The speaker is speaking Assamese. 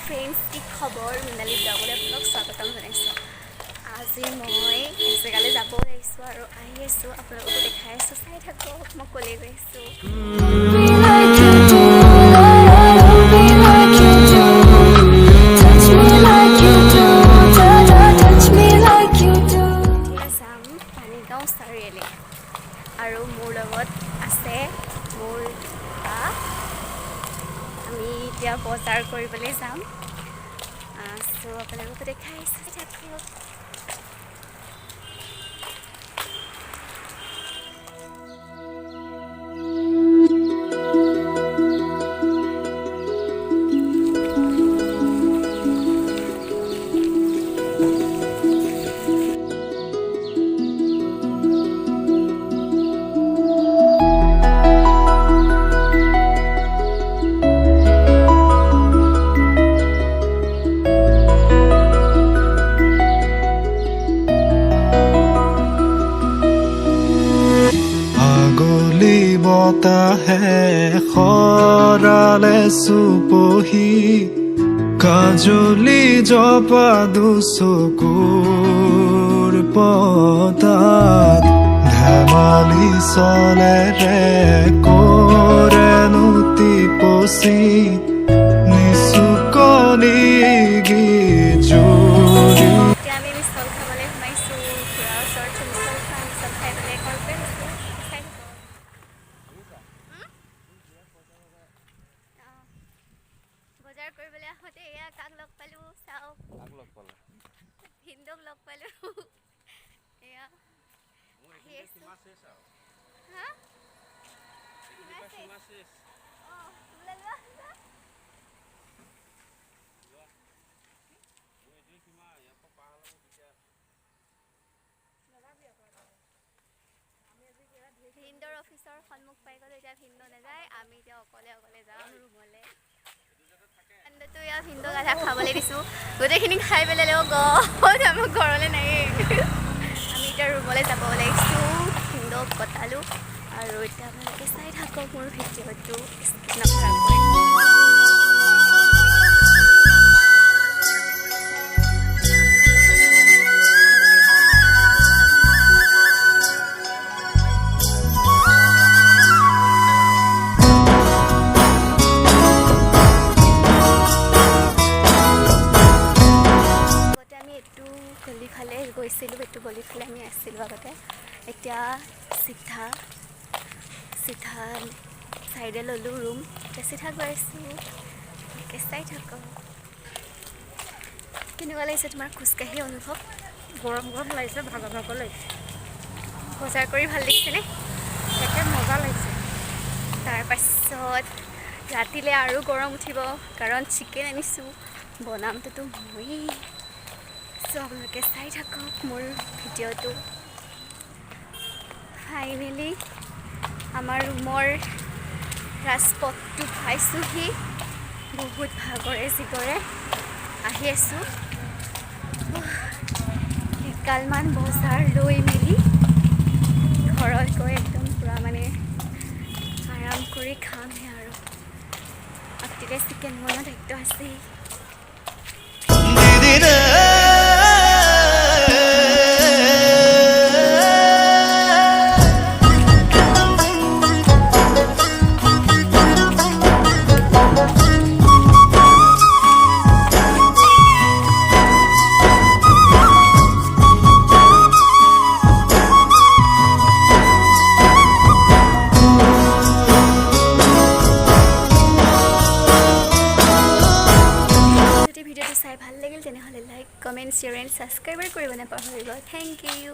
ফ্ৰেণ্ডছ, কি খবৰ? মৃণালী ব্লগলৈ আপোনাক স্বাগতম জনাইছোঁ। আজি মই এজেগালৈ যাব ওলাইছোঁ আৰু আহি আছোঁ, আপোনালোককো দেখাই আছোঁ, চাই থাকক মই ক'লৈ গৈ আছোঁ। যাম পানীগাঁও চাৰিআলি আৰু মোৰ লগত আছে মোৰ বা। আমি এতিয়া বজাৰ কৰিবলৈ যাম। চ' আপোনালোকো দেখাই চাই থাকক। বতাহে খৰালে চুপহি কাজলি জপা দুচকুৰ পতাত ধেমালি চলেৰে কৰেনো টিপচি নিচুকনি গীজুৰি। আমি মিছল খাবলৈ সোমাইছোঁ, খুৰা ওচৰত মিছল খাম, মিছল খাই পেলাই ঘৰতে গৈছোঁ। বজাৰ কৰিবলৈ আহোঁতে এয়া কাক লগ পালোঁ চাওক। ভিনদক লগ পালোঁ। এয়া আহি আছোঁ। হা? অঁ, বোলে লোৱা। ভিনদৰ অফিচৰ সন্মুখ পাই গ'লোঁ, এতিয়া ভিনদ নাযায়, আমি এতিয়া অকলে যাম ৰুমলৈ। ভিনদটো এয়া ভিনদক আধা খাবলৈ দিছোঁ, গোটেইখিনি খাই পেলালে আমাক ঘৰলৈ নায়েই। আমি এতিয়া ৰুমলৈ যাব ওলাইছোঁ, ভিনদক পতালোঁ আৰু এতিয়া আপোনালোকে চাই থাকক মোৰ ভিডিঅ'টো স্কিপ নকৰাকৈ। গলিফালে গৈছিলোঁ, এইটো গলিফালে আমি আছিলোঁ আগতে। এতিয়া চিধা চাইডে ল'লোঁ ৰুম, এতিয়া চিধা গৈ আছোঁ। চাই থাকক। কেনেকুৱা লাগিছে তোমাৰ খোজকাঢ়ি অনুভৱ? গৰম লাগিছে, ভাগৰ লাগিছে। বজাৰ কৰি ভাল লাগিছেনে? একে মজা লাগিছে। তাৰপাছত ৰাতিলৈ আৰু গৰম উঠিব, কাৰণ চিকেন আনিছোঁ, বনামটোতো ময়েই। চ' আপোনালোকে চাই থাকক মোৰ ভিডিঅ'টো। ফাইনেলি আমাৰ ৰুমৰ ৰাজপথটো পাইছোঁহি। বহুত ভাগৰে জিগৰে আহি আছোঁ। একালমান বজাৰ লৈ মেলি ঘৰত গৈ একদম পূৰা মানে আৰাম কৰি খামহে আৰু। ৰাতিলৈ চিকেন বনোৱা দায়িত্ব আছেই। ভিডিঅ'টো চাই ভাল লাগিল তেনেহ'লে like, comment, share and subscribe কৰিব নাপাহৰিব। Thank U.